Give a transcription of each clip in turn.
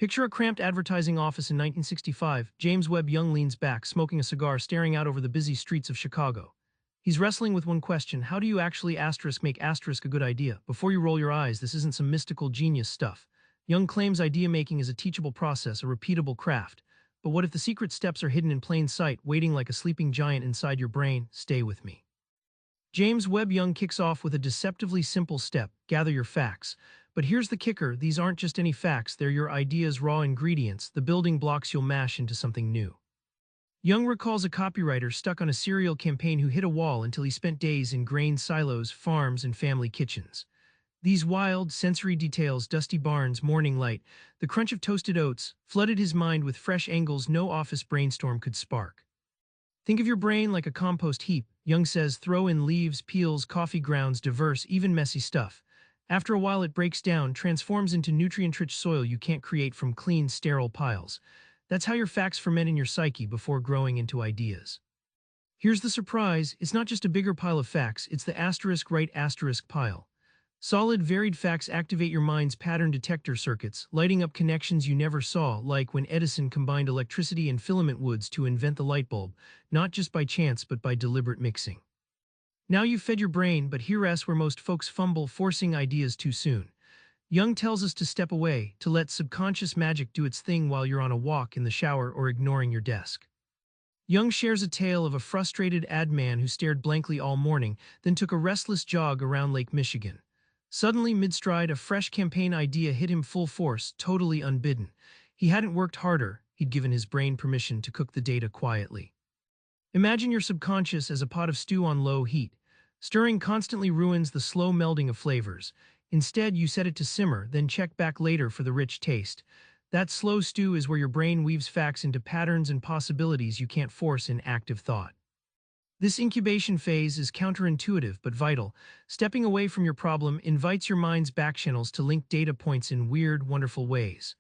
Picture a cramped advertising office in 1965. James Webb Young leans back, smoking a cigar, staring out over the busy streets of Chicago. He's wrestling with one question: how do you actually make a good idea? Before you roll your eyes, this isn't some mystical genius stuff. Young claims idea making is a teachable process, a repeatable craft. But what if the secret steps are hidden in plain sight, waiting like a sleeping giant inside your brain? Stay with me. James Webb Young kicks off with a deceptively simple step: gather your facts. But here's the kicker: these aren't just any facts, they're your ideas' raw ingredients, the building blocks you'll mash into something new. Young recalls a copywriter stuck on a cereal campaign who hit a wall until he spent days in grain silos, farms, and family kitchens. These wild, sensory details, dusty barns, morning light, the crunch of toasted oats, flooded his mind with fresh angles no office brainstorm could spark. Think of your brain like a compost heap, Young says. Throw in leaves, peels, coffee grounds, diverse, even messy stuff. After a while it breaks down, transforms into nutrient-rich soil you can't create from clean, sterile piles. That's how your facts ferment in your psyche before growing into ideas. Here's the surprise: it's not just a bigger pile of facts, it's the right pile. Solid, varied facts activate your mind's pattern detector circuits, lighting up connections you never saw, like when Edison combined electricity and filament woods to invent the light bulb, not just by chance but by deliberate mixing. Now you've fed your brain, but here's where most folks fumble, forcing ideas too soon. Young tells us to step away, to let subconscious magic do its thing while you're on a walk, in the shower, or ignoring your desk. Young shares a tale of a frustrated ad man who stared blankly all morning, then took a restless jog around Lake Michigan. Suddenly, mid-stride, a fresh campaign idea hit him full force, totally unbidden. He hadn't worked harder, he'd given his brain permission to cook the data quietly. Imagine your subconscious as a pot of stew on low heat. Stirring constantly ruins the slow melding of flavors. Instead, you set it to simmer, then check back later for the rich taste. That slow stew is where your brain weaves facts into patterns and possibilities you can't force in active thought. This incubation phase is counterintuitive but vital. Stepping away from your problem invites your mind's backchannels to link data points in weird, wonderful ways.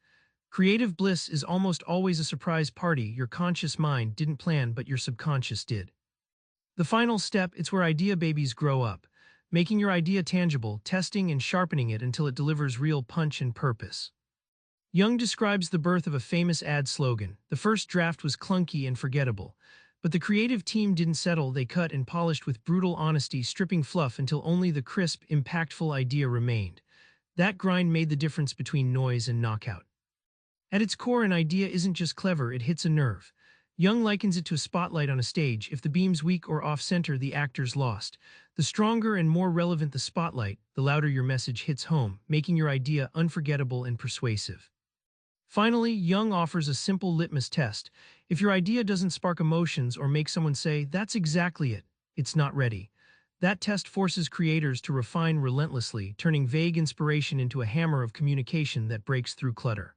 Creative bliss is almost always a surprise party your conscious mind didn't plan but your subconscious did. The final step, it's where idea babies grow up, making your idea tangible, testing and sharpening it until it delivers real punch and purpose. Young describes the birth of a famous ad slogan. The first draft was clunky and forgettable. But the creative team didn't settle, they cut and polished with brutal honesty, stripping fluff until only the crisp, impactful idea remained. That grind made the difference between noise and knockout. At its core, an idea isn't just clever, it hits a nerve. Young likens it to a spotlight on a stage. If the beam's weak or off-center, the actor's lost. The stronger and more relevant the spotlight, the louder your message hits home, making your idea unforgettable and persuasive. Finally, Young offers a simple litmus test. If your idea doesn't spark emotions or make someone say, "That's exactly it," it's not ready. That test forces creators to refine relentlessly, turning vague inspiration into a hammer of communication that breaks through clutter.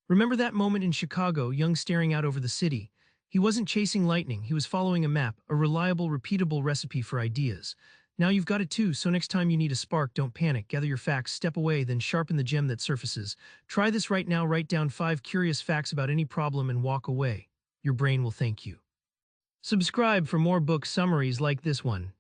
Remember that moment in Chicago, Young staring out over the city? He wasn't chasing lightning, he was following a map, a reliable, repeatable recipe for ideas. Now you've got it too, so next time you need a spark, don't panic, gather your facts, step away, then sharpen the gem that surfaces. Try this right now: write down 5 curious facts about any problem and walk away. Your brain will thank you. Subscribe for more book summaries like this one.